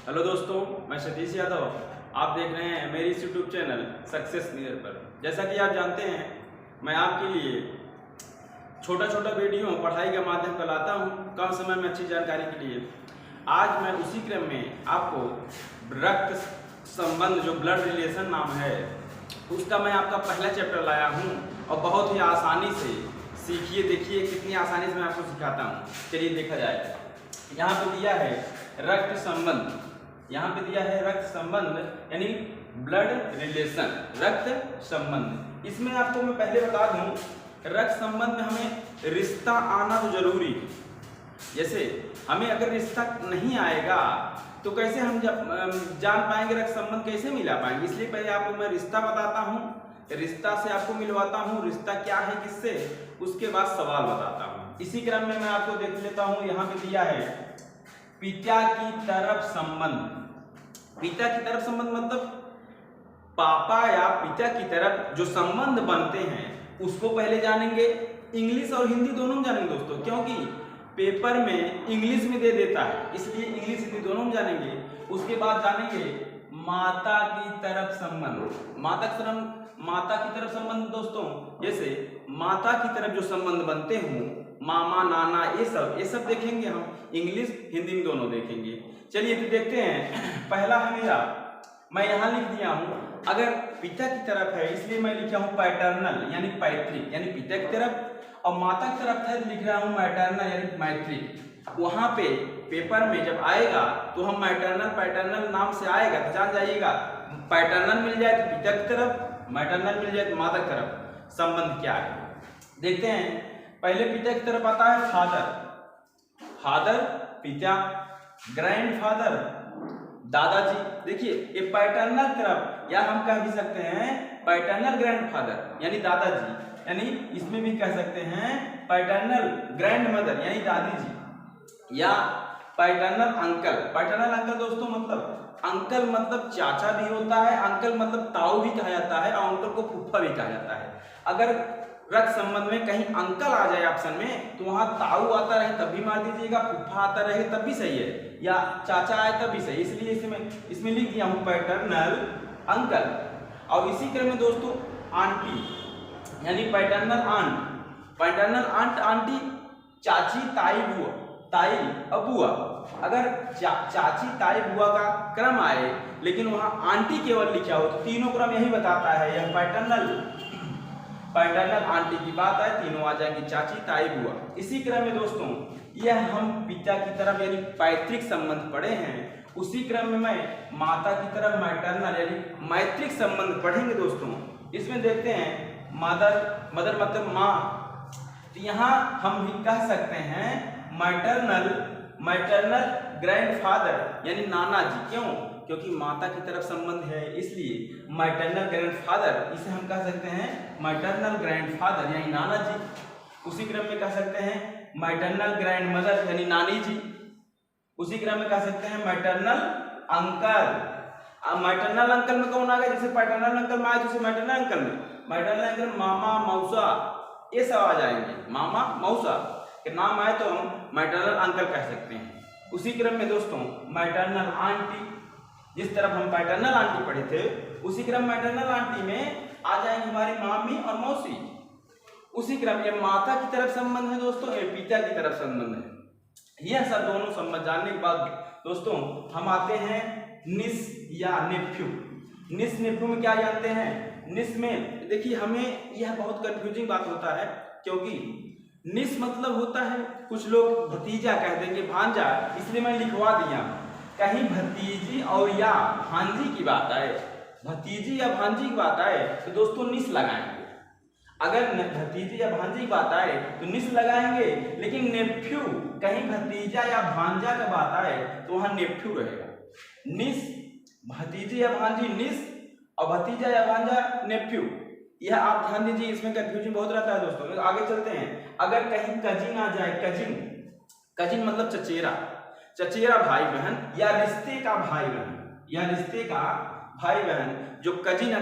Hello दोस्तों, मैं सतीश यादव। आप देख रहे हैं मेरी यूट्यूब चैनल सक्सेस मिरर पर। जैसा कि आप जानते हैं, मैं आपके लिए छोटा छोटा वीडियो पढ़ाई के माध्यम पर लाता हूं, कम समय में अच्छी जानकारी के लिए। आज मैं उसी क्रम में आपको रक्त संबंध, जो ब्लड रिलेशन नाम है, उसका मैं आपका पहला चैप्टर लाया हूं और बहुत ही आसानी से सीखिए। देखिए कितनी आसानी से मैं आपको सिखाता हूँ। चलिए देखा जाए। यहाँ पे दिया है रक्त संबंध, यहाँ पे दिया है रक्त संबंध यानी ब्लड रिलेशन, रक्त संबंध। इसमें आपको मैं पहले बता दूं, रक्त संबंध में हमें रिश्ता आना तो जरूरी है। जैसे हमें अगर रिश्ता नहीं आएगा तो कैसे हम जान पाएंगे रक्त संबंध कैसे मिला पाएंगे। इसलिए पहले आपको मैं रिश्ता बताता हूँ, रिश्ता से आपको मिलवाता हूँ, रिश्ता क्या है किससे, उसके बाद सवाल बताता हूँ। इसी क्रम में मैं आपको देख लेता हूँ। यहाँ पे दिया है पिता की तरफ संबंध। पिता की तरफ संबंध मतलब पापा या पिता की तरफ जो संबंध बनते हैं उसको पहले जानेंगे। इंग्लिश और हिंदी दोनों में जानेंगे दोस्तों, क्योंकि पेपर में इंग्लिश में दे देता है, इसलिए इंग्लिश हिंदी दोनों में जानेंगे। उसके बाद जानेंगे माता की तरफ संबंध। माता की तरफ संबंध दोस्तों, जैसे माता की तरफ जो संबंध बनते हों, मामा नाना, ये सब देखेंगे हम। इंग्लिश हिंदी में दोनों देखेंगे। चलिए तो देखते हैं। पहला है मेरा, मैं यहाँ लिख दिया हूँ, अगर पिता की तरफ है इसलिए मैं लिखा हूँ पैटर्नल यानी पैतृक, यानी पिता की तरफ, और माता की तरफ है तो लिख रहा हूँ मैटरनल यानी मैत्रिक। वहां पे पेपर में जब आएगा तो हम पैटर्नल नाम से आएगा तो जान जाइएगा। पैटर्नल मिल जाए तो पिता की तरफ, मैटरनल मिल जाए तो माता की तरफ संबंध क्या है देखते हैं। पहले पिता की तरफ आता है फादर पिता, ग्रैंडफादर दादाजी। देखिए ये पैटर्नल तरफ, या हम कह भी सकते हैं पैटर्नल ग्रैंडफादर यानी दादाजी, यानी इसमें भी कह सकते हैं पैटर्नल ग्रैंडमदर यानी दादी जी, या पैटर्नल अंकल। पैटर्नल अंकल दोस्तों मतलब अंकल मतलब चाचा भी होता है, अंकल मतलब ताऊ भी कहा जाता है, और अंकल को फूफा भी कहा जाता है। अगर रक्त संबंध में कहीं अंकल आ जाए ऑप्शन में तो वहां ताऊ आता रहे तब भी मार दीजिएगा, फूफा आता रहे तब भी सही है, या चाचा आए तब भी सही। इसलिए इसमें लिख दिया हूं पैटर्नल अंकल। और इसी क्रम में दोस्तों आंटी यानी पैटर्नल आंट, आंटी, चाची, ताई, बुआ, ताई और बुआ। अगर चाची ताई बुआ का क्रम आए लेकिन वहां आंटी केवल लिखा हो तो तीनों क्रम यही बताता है। यह पैटर्नल आंटी की बात है, तीनों आ जाएंगे चाची ताई बुआ। इसी क्रम में दोस्तों यह हम पिता की तरफ यानी पैतृक संबंध पढ़े हैं, उसी क्रम में मैं माता की तरफ मैटरनल यानी मैत्रिक संबंध पढ़ेंगे दोस्तों। इसमें देखते हैं मदर मतलब माँ, तो यहाँ हम भी कह सकते हैं मैटरनल ग्रैंडफादर यानी नाना जी। क्यों? क्योंकि माता की तरफ संबंध है, इसलिए मैटरनल ग्रैंडफादर, इसे हम कह सकते हैं मैटरनल ग्रैंडफादर यानी नाना जी। उसी क्रम में कह सकते हैं मैटरनल ग्रैंडमदर यानी नानी जी। उसी क्रम में कह सकते हैं मैटरनल अंकल। मैटरनल अंकल में कौन आ गया? जैसे पैटर्नल अंकल में आए तो मैटरनल अंकल में, मैटरनल अंकल मामा मौसा ये सब आ जाएंगे। मामा मौसा के नाम आए तो हम मैटरनल अंकल कह सकते हैं। उसी क्रम में दोस्तों मैटरनल आंटी, जिस तरफ हम पैटर्नल आंटी पढ़े थे उसी क्रम मैटरनल आंटी में आ जाएंगे हमारी मामी और मौसी। उसी क्रम ये माता की तरफ संबंध है दोस्तों, ये पिता की तरफ संबंध है। यह सब दोनों संबंध जानने के बाद दोस्तों हम आते हैं निस या नेफ्यू। निस नेफ्यू में क्या जानते हैं? निस में देखिए हमें यह बहुत कंफ्यूजिंग बात होता है, क्योंकि निस मतलब होता है, कुछ लोग भतीजा कह देंगे, भांजा, इसलिए मैं लिखवा दिया। कहीं भतीजी और या भांजी की बात आए, भतीजी या भांजी की बात आए तो दोस्तों निस लगाएंगे। अगर भतीजी या भांजी की बात आए तो निस लगाएंगे, लेकिन नेफ्यू कहीं भतीजा या भांजा का बात आए तो वहां नेफ्यू रहेगा। निस भतीजी या भांजी निस, और भतीजा या भांजा नेफ्यू। यह आप ध्यान दीजिए, इसमें कंफ्यूजन बहुत रहता है दोस्तों। आगे चलते हैं। अगर कहीं कजिन आ जाए, कजिन मतलब चचेरा भाई बहन या रिश्ते का भाई बहन, जो कजिन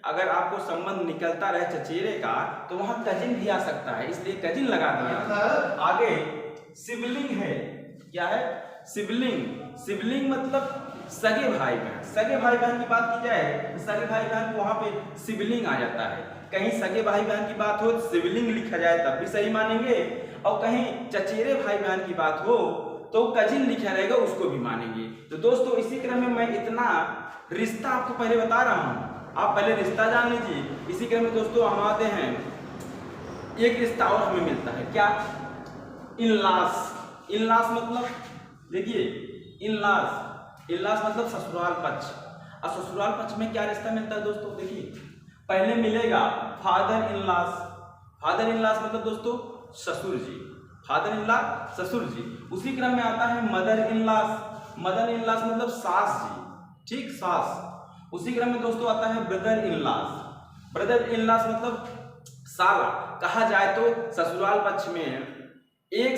अगर आपको संबंध निकलता रहे चचेरे का तो वहां कजिन भी आ सकता है, इसलिए कजिन लगा दिया। आगे सिबलिंग है, क्या है? सिबलिंग। सिबलिंग मतलब सगे भाई बहन। सगे भाई बहन की बात की जाए तो सगे भाई बहन को वहां पे सिबलिंग आ जाता है। कहीं सगे भाई बहन की बात हो तो सिबलिंग लिखा जाए तब भी सही मानेंगे, और कहीं चचेरे भाई बहन की बात हो तो कजिन लिखा रहेगा उसको भी मानेंगे। तो दोस्तों इसी क्रम में मैं इतना रिश्ता आपको पहले बता रहा हूँ, आप पहले रिश्ता जान लीजिए। इसी क्रम में दोस्तों हम आते हैं, एक रिश्ता और हमें मिलता है, क्या? इनलॉस। इनलॉस मतलब देखिए, इनलॉस, इनलॉस मतलब ससुराल पक्ष। और ससुराल पक्ष में क्या रिश्ता मिलता है दोस्तों? देखिए, पहले मिलेगा फादर इनलॉस। फादर इनलॉस मतलब दोस्तों ससुर जी, फादर इनलॉ ससुर जी। उसी क्रम में आता है मदर इनलॉस। मदर इनलॉस मतलब सास जी, ठीक, सास। उसी क्रम में दोस्तों आता है ब्रदर इनलॉस। ब्रदर इनलॉस मतलब साला। कहा जाए तो ससुराल पक्ष में एक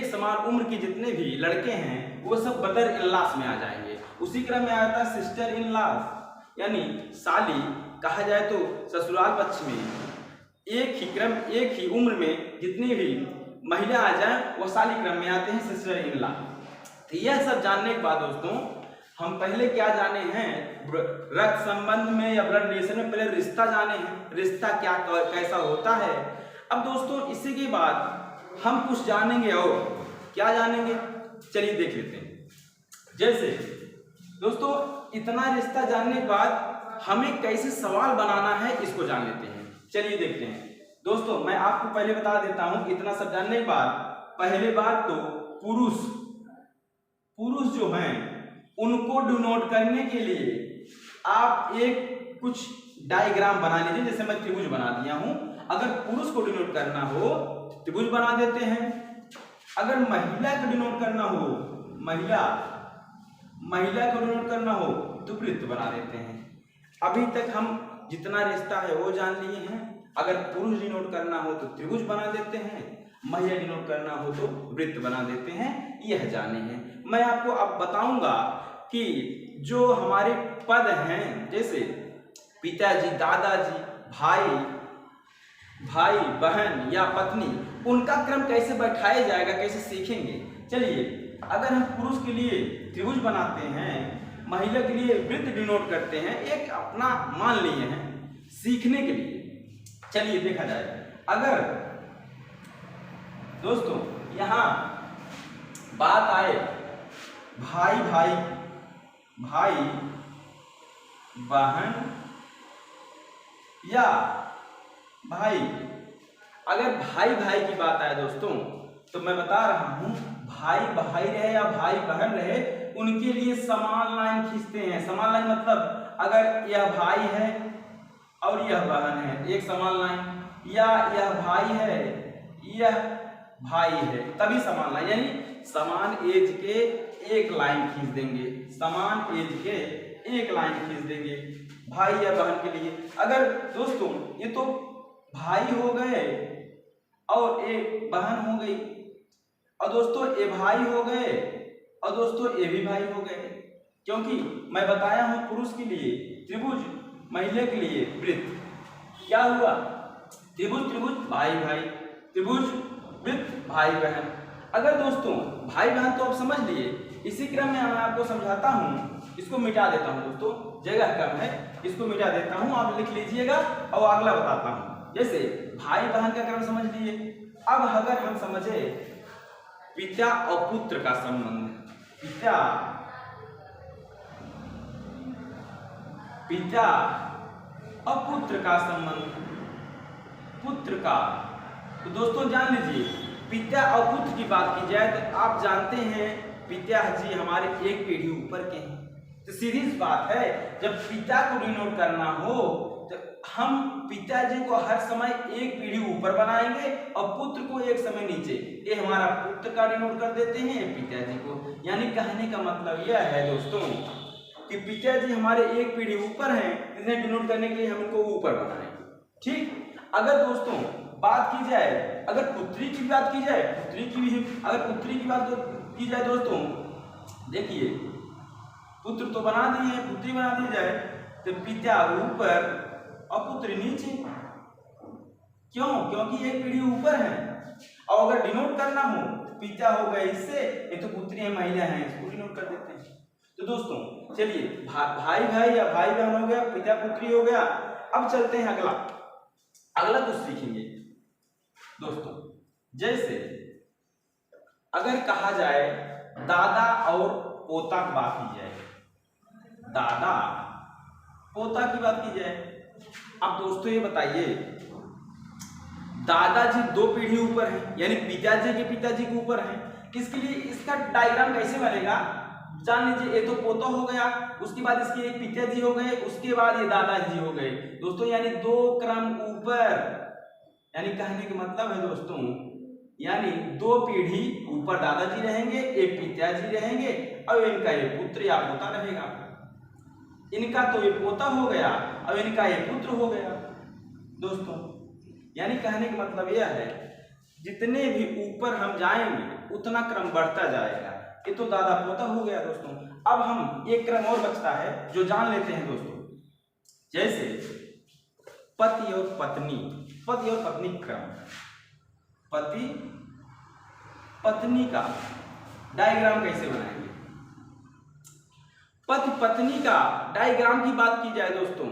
समान उम्र के जितने भी लड़के हैं वो सब ब्रदर इनलॉस में आ जाएंगे। उसी क्रम में आता है सिस्टर इनलॉस यानी साली। कहा जाए तो ससुराल पक्ष में एक ही उम्र में जितनी भी महिला आ जाए वो साली क्रम में आते हैं, सिस्टर इनलॉ। तो यह सब जानने के बाद दोस्तों हम पहले क्या जाने हैं? रक्त संबंध में या ब्लड रिलेशन में पहले रिश्ता जाने हैं, रिश्ता क्या कैसा होता है। अब दोस्तों इसी के बाद हम कुछ जानेंगे, और क्या जानेंगे चलिए देख लेते हैं। जैसे दोस्तों इतना रिश्ता जानने के बाद हमें कैसे सवाल बनाना है इसको जान लेते हैं। चलिए देखते हैं दोस्तों। मैं आपको पहले बता देता हूं, इतना सब जानने के बाद पहले बात तो पुरुष जो हैं उनको डिनोट करने के लिए आप एक कुछ डायग्राम बना लीजिए। जैसे मैं त्रिभुज बना दिया हूं, अगर पुरुष को डिनोट करना हो त्रिभुज बना देते हैं। अगर महिला को डिनोट करना हो, महिला को डिनोट करना हो तो वृत्त बना देते हैं। अभी तक हम जितना रिश्ता है वो जान लिए हैं। अगर पुरुष डिनोट करना हो तो त्रिभुज बना देते हैं, महिला डिनोट करना हो तो वृत्त बना देते हैं, यह जाने हैं। मैं आपको अब बताऊंगा कि जो हमारे पद हैं, जैसे पिताजी, दादाजी, भाई बहन या पत्नी, उनका क्रम कैसे बैठाया जाएगा, कैसे सीखेंगे। चलिए, अगर हम पुरुष के लिए त्रिभुज बनाते हैं, महिला के लिए वृत्त डिनोट करते हैं, एक अपना मान लिए हैं सीखने के लिए। चलिए देखा जाए, अगर दोस्तों यहां बात आए भाई बहन या भाई, अगर भाई की बात आए दोस्तों तो मैं बता रहा हूं भाई रहे या भाई बहन रहे, उनके लिए समान लाइन खींचते हैं। समान लाइन मतलब अगर यह भाई है और यह बहन है, एक समान लाइन, या यह भाई है यह भाई है, तभी समान लाइन, यानी समान एज के एक लाइन खींच देंगे, समान एज के एक लाइन खींच देंगे भाई या बहन के लिए। अगर दोस्तों ये तो भाई हो गए और एक बहन हो गई, और दोस्तों ये भाई हो गए और दोस्तों ये भी भाई हो गए, क्योंकि मैं बताया हूं पुरुष के लिए त्रिभुज, महिला के लिए वृत्त। क्या हुआ? त्रिभुज भाई, त्रिभुज वृत्त भाई बहन। अगर दोस्तों भाई बहन तो आप समझ लिए, इसी क्रम में मैं आपको समझाता हूं, इसको मिटा देता हूं दोस्तों, जगह कम है, इसको मिटा देता हूं, आप लिख लीजिएगा और अगला बताता हूं। जैसे भाई बहन का क्रम समझ लिए, अब अगर हम समझे पिता और पुत्र का संबंध, पिता और पुत्र का संबंध, पुत्र का, तो दोस्तों जान लीजिए पिता और पुत्र की बात की जाए तो आप जानते हैं पिताजी हमारे एक पीढ़ी ऊपर के हैं। तो सीधी सी बात है, जब पिता को डिनोट करना हो तो हम पिताजी को हर समय एक पीढ़ी ऊपर बनाएंगे और पुत्र को एक समय नीचे। ये हमारा पुत्र का डिनोट कर देते हैं पिताजी को। यानी कहने का मतलब यह है दोस्तों कि पिताजी हमारे एक पीढ़ी ऊपर हैं, इन्हें डिनोट करने के लिए हम इनको ऊपर बनाएंगे। ठीक। अगर दोस्तों बात की जाए, अगर पुत्री की बात की जाए, अगर पुत्री की बात की जाए दोस्तों, देखिए पुत्र तो बना दिए, पुत्री बना दी जाए तो पिता ऊपर और पुत्री नीचे। क्यों? क्योंकि एक पीढ़ी ऊपर है। और अगर डिनोट करना हो पिता हो गए इससे, ये तो पुत्री है महिला है, इसको डिनोट कर देते हैं। तो दोस्तों चलिए भाई भाई या भाई बहन हो गया, पिता पुत्री हो गया। अब चलते हैं अगला कुछ सीखेंगे दोस्तों। जैसे अगर कहा जाए दादा और पोता की बात की जाए, दादा पोता की बात की जाए। अब दोस्तों ये बताइए, दादाजी 2 पीढ़ी ऊपर हैं, यानी पिताजी के पिताजी के ऊपर हैं। इसके लिए इसका डायग्राम कैसे बनेगा जान लीजिए। ये तो पोता हो गया, उसके बाद इसके एक पिताजी हो गए, उसके बाद ये दादाजी हो गए दोस्तों, यानी 2 क्रम ऊपर। यानी कहने का मतलब है दोस्तों, यानी 2 पीढ़ी ऊपर दादाजी रहेंगे, एक पिताजी रहेंगे और इनका ये पुत्र या पोता रहेगा। इनका तो ये पोता हो गया और इनका ये पुत्र हो गया दोस्तों। यानी कहने का मतलब यह है, जितने भी ऊपर हम जाएंगे उतना क्रम बढ़ता जाएगा। ये तो दादा पोता हो गया दोस्तों। अब हम एक क्रम और बचता है जो जान लेते हैं दोस्तों। जैसे पति और पत्नी, पति और पत्नी क्रम, पति पत्नी का डायग्राम कैसे बनाएंगे। पति पत्नी का डायग्राम की बात की जाए दोस्तों,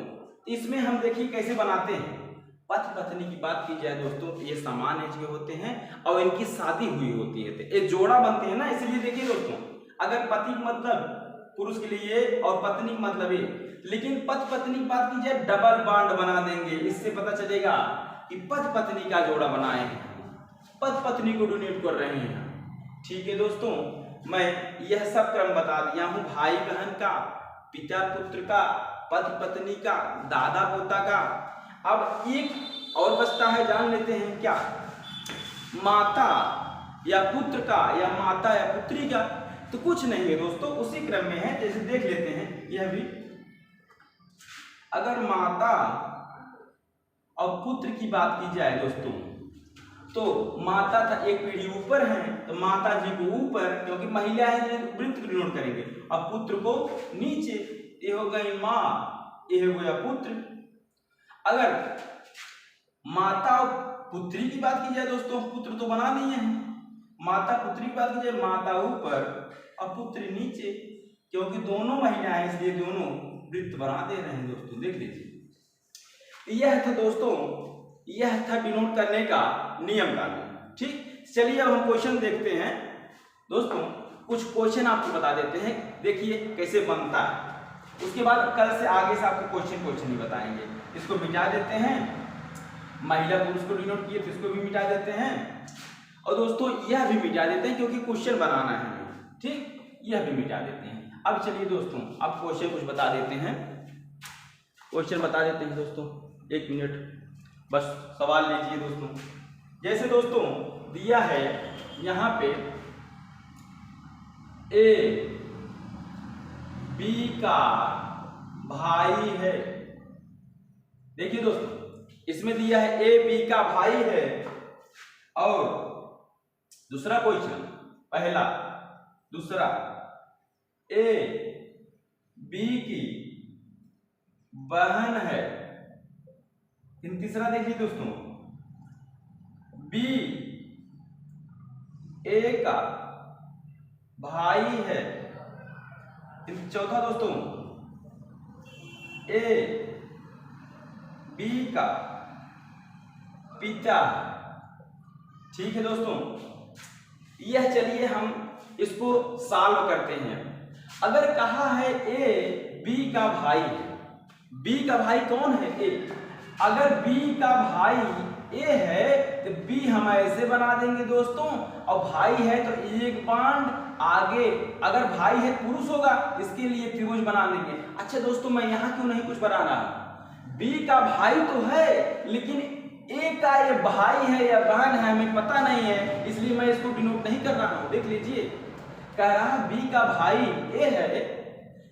इसमें हम देखिए कैसे बनाते हैं। पति पत्नी की बात की जाए दोस्तों, ये समान एज के होते हैं और इनकी शादी हुई होती है, तो ये जोड़ा बनते हैं ना। इसलिए देखिए दोस्तों, अगर पति मतलब पुरुष के लिए और पत्नी मतलब ये, लेकिन पति पत्नी की बात की जाए डबल बॉन्ड बना देंगे। इससे पता चलेगा कि पति पत्नी का जोड़ा बनाए हैं, पति पत्नी को डोनेट कर रहे हैं। ठीक है दोस्तों, मैं यह सब क्रम बता दिया हूं, भाई बहन का, पिता पुत्र का, पति पत्नी का, दादा पोता का। अब एक और बचता है, जान लेते हैं क्या, माता या पुत्र का या माता या पुत्री का। तो कुछ नहीं है दोस्तों, उसी क्रम में है। जैसे देख लेते हैं यह भी, अगर माता और पुत्र की बात की जाए दोस्तों, तो माता था एक पीढ़ी ऊपर है, तो माता जी को ऊपर, क्योंकि महिला है वृत्त को डिनोट करेंगे, और पुत्र को नीचे। ये हो गई माँ, ये हो गया पुत्र। अगर माता और पुत्री की बात की जाए दोस्तों, पुत्र तो बना दिए हैं, माता पुत्री की बात की जाए, माता ऊपर और पुत्री नीचे, क्योंकि दोनों महिला है इसलिए दोनों वृत्त बना दे रहे हैं दोस्तों। देख लीजिए, यह था दोस्तों, यह था डिनोट करने का नियम कानून। ठीक, चलिए अब हम क्वेश्चन देखते हैं दोस्तों। कुछ क्वेश्चन आपको बता देते हैं, देखिए कैसे बनता है। उसके बाद कल से आगे से आपको क्वेश्चन ही बताएंगे। इसको मिटा देते हैं, महिला पुरुष को डिनोट किए तो इसको भी मिटा देते हैं, और दोस्तों यह भी मिटा देते हैं क्योंकि क्वेश्चन बनाना है। ठीक, यह भी मिटा देते हैं। अब चलिए दोस्तों, अब क्वेश्चन कुछ बता देते हैं, क्वेश्चन बता देते हैं दोस्तों। 1 मिनट बस सवाल लीजिए दोस्तों। जैसे दोस्तों दिया है यहाँ पे ए बी का भाई है। देखिए दोस्तों, इसमें दिया है ए बी का भाई है, और दूसरा क्वेश्चन, पहला दूसरा, ए बी की बहन है। तीसरा देखिए दोस्तों, बी ए का भाई है। चौथा दोस्तों, ए बी का पिता। ठीक है दोस्तों, यह चलिए हम इसको सॉल्व करते हैं। अगर कहा है ए बी का भाई है, बी का भाई कौन है? ए। अगर बी का भाई ए है तो बी हम ऐसे बना देंगे दोस्तों, और भाई है तो एक बांड आगे, अगर भाई है पुरुष होगा इसके लिए त्रिभुज बना देंगे। अच्छा दोस्तों, मैं यहाँ क्यों नहीं कुछ बना रहा, बी का भाई तो है लेकिन ए का ये भाई है या बहन है हमें पता नहीं है, इसलिए मैं इसको डिनोट नहीं कर रहा हूँ। देख लीजिए, कह रहा है बी का भाई ए है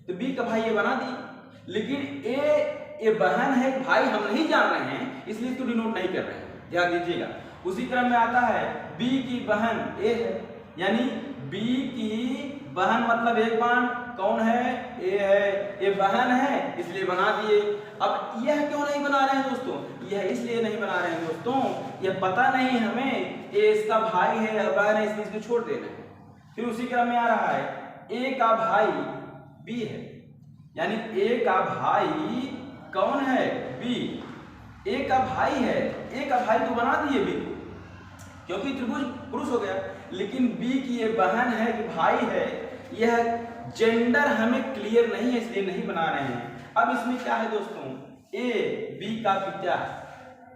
तो बी का भाई ये बना दी, लेकिन ए बहन है, भाई हम नहीं जान रहे हैं इसलिए इसको डिनोट नहीं कर रहे हैं, ध्यान दीजिएगा। उसी क्रम में आता है बी की बहन ए है, यानी बी की बहन मतलब एक बाण कौन है? ए है, ये बहन है इसलिए बना दिए। अब यह क्यों नहीं बना रहे हैं दोस्तों? यह इसलिए नहीं बना रहे हैं दोस्तों, यह पता नहीं हमें ये इसका भाई है या बहन है, इसलिए इसको छोड़ दे रहे हैं। फिर उसी क्रम में आ रहा है ए का भाई बी है, यानी ए का भाई कौन है? बी। ए का भाई है, ए का भाई तो बना दिए बी को, क्योंकि त्रिभुज पुरुष हो गया, लेकिन बी की ये बहन है कि भाई है, यह जेंडर हमें क्लियर नहीं है इसलिए नहीं बना रहे हैं। अब इसमें क्या है दोस्तों, ए बी का पिता,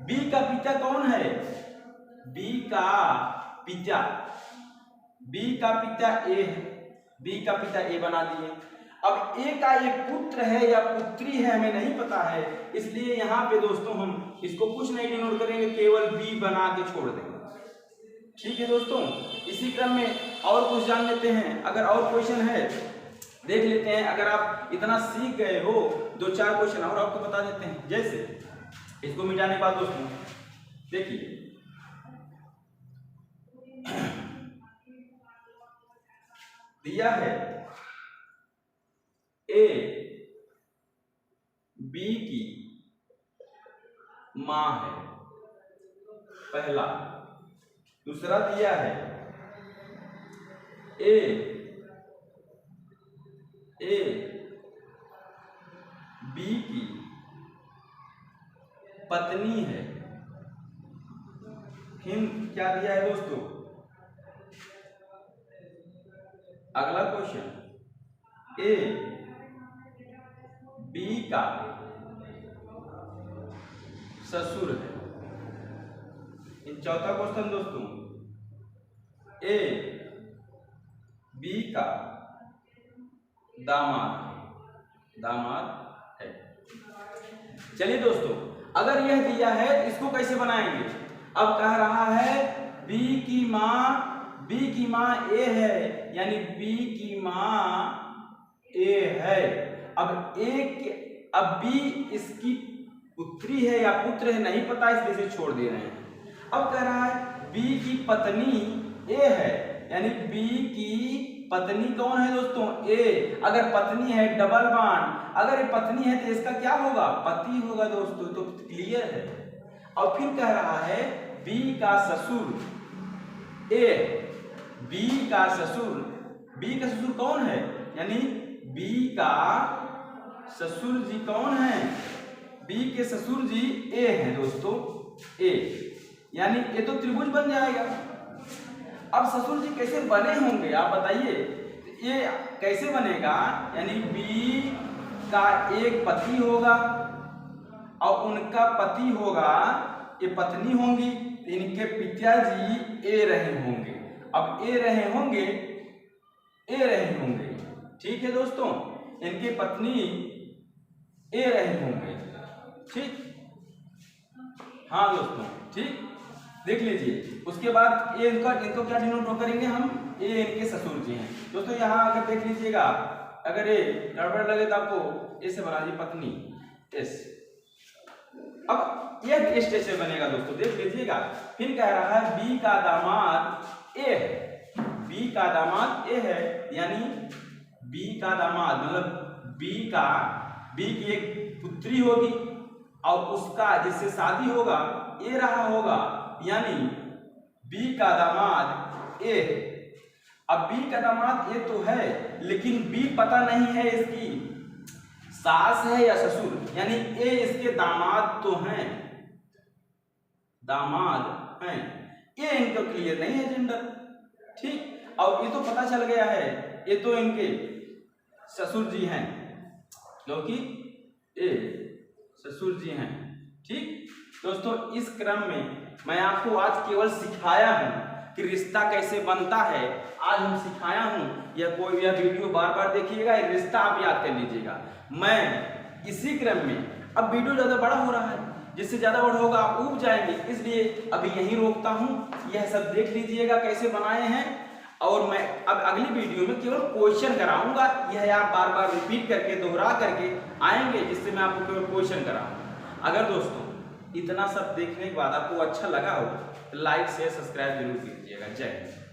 बी का पिता कौन है? बी का पिता, बी का पिता ए है, बी का पिता ए बना दिए। अब ए का एक पुत्र है या पुत्री है हमें नहीं पता है, इसलिए यहाँ पे दोस्तों हम इसको कुछ नहीं डिनोट करेंगे, केवल बी बना के छोड़ देंगे। ठीक है दोस्तों, इसी क्रम में और कुछ जान लेते हैं। अगर और क्वेश्चन है देख लेते हैं। अगर आप इतना सीख गए हो, 2-4 क्वेश्चन और आपको बता देते हैं। जैसे इसको मिटाने के बाद दोस्तों देखिए, दिया है ए बी की मां है, पहला। दूसरा दिया है ए बी की पत्नी है। फिर क्या दिया है दोस्तों? अगला क्वेश्चन, ए बी का ससुर है। चौथा क्वेश्चन दोस्तों, ए बी का दामाद है। चलिए दोस्तों, अगर यह दिया है तो इसको कैसे बनाएंगे? अब कह रहा है बी की माँ ए है, यानी बी की माँ ए है। अब बी इसकी पुत्री है या पुत्र है नहीं पता, इसलिए छोड़ दे रहे हैं। अब कह रहा है बी की पत्नी ए है, यानी बी की पत्नी कौन है दोस्तों? ए। अगर पत्नी है डबल बॉन्ड, अगर ये पत्नी है तो इसका क्या होगा? पति होगा दोस्तों, तो क्लियर है। और फिर कह रहा है बी का ससुर ए, बी का ससुर कौन है? यानी बी का ससुर जी कौन है? बी के ससुर जी ए है दोस्तों, ए, यानी ये तो त्रिभुज बन जाएगा। अब ससुर जी कैसे बने होंगे आप बताइए? ये कैसे बनेगा? यानी बी का एक पति होगा और उनका पति होगा, ये पत्नी होंगी, इनके पिताजी ए रहे होंगे। अब ए रहे होंगे, ठीक है दोस्तों, इनकी पत्नी ए रहे होंगे। ठीक, हाँ दोस्तों, ठीक, देख लीजिए। उसके बाद ये इनको क्या डिनोट करेंगे हम? ये इनके ससुर जी हैं दोस्तों। यहाँ अगर देख लीजिएगा, अगर ये गड़बड़ लगे तो आपको ए से बना दी पत्नी एस। अब ये किस स्टेज से बनेगा दोस्तों, देख लीजिएगा। फिर कह रहा है बी का दामाद ए है, बी का दामाद ए है, यानी बी का दामाद मतलब बी की एक पुत्री होगी और उसका जिससे शादी होगा ए रहा होगा, यानी बी का दामाद ए। अब बी का दामाद ए तो है, लेकिन बी पता नहीं है इसकी सास है या ससुर, यानी ए इसके दामाद तो हैं, ये इनको क्लियर नहीं है जेंडर। ठीक, और ये तो पता चल गया है ये तो इनके ससुर जी हैं, क्योंकि ए ससुर जी हैं। ठीक दोस्तों, इस क्रम में मैं आपको आज केवल सिखाया हूं कि रिश्ता कैसे बनता है। आज हम सिखाया हूं, यह वीडियो बार बार देखिएगा, ये रिश्ता आप याद कर लीजिएगा। मैं इसी क्रम में, अब वीडियो ज़्यादा बड़ा हो रहा है, जिससे ज़्यादा बड़ा होगा आप ऊब जाएंगे, इसलिए अभी यहीं रोकता हूं। यह सब देख लीजिएगा कैसे बनाए हैं, और मैं अब अगली वीडियो में केवल क्वेश्चन कराऊंगा। यह आप बार बार रिपीट करके दोहरा करके आएंगे, जिससे मैं आपको केवल क्वेश्चन कराऊंगा। अगर दोस्तों इतना सब देखने के बाद आपको अच्छा लगा हो तो लाइक शेयर सब्सक्राइब जरूर कीजिएगा। जय हिंद।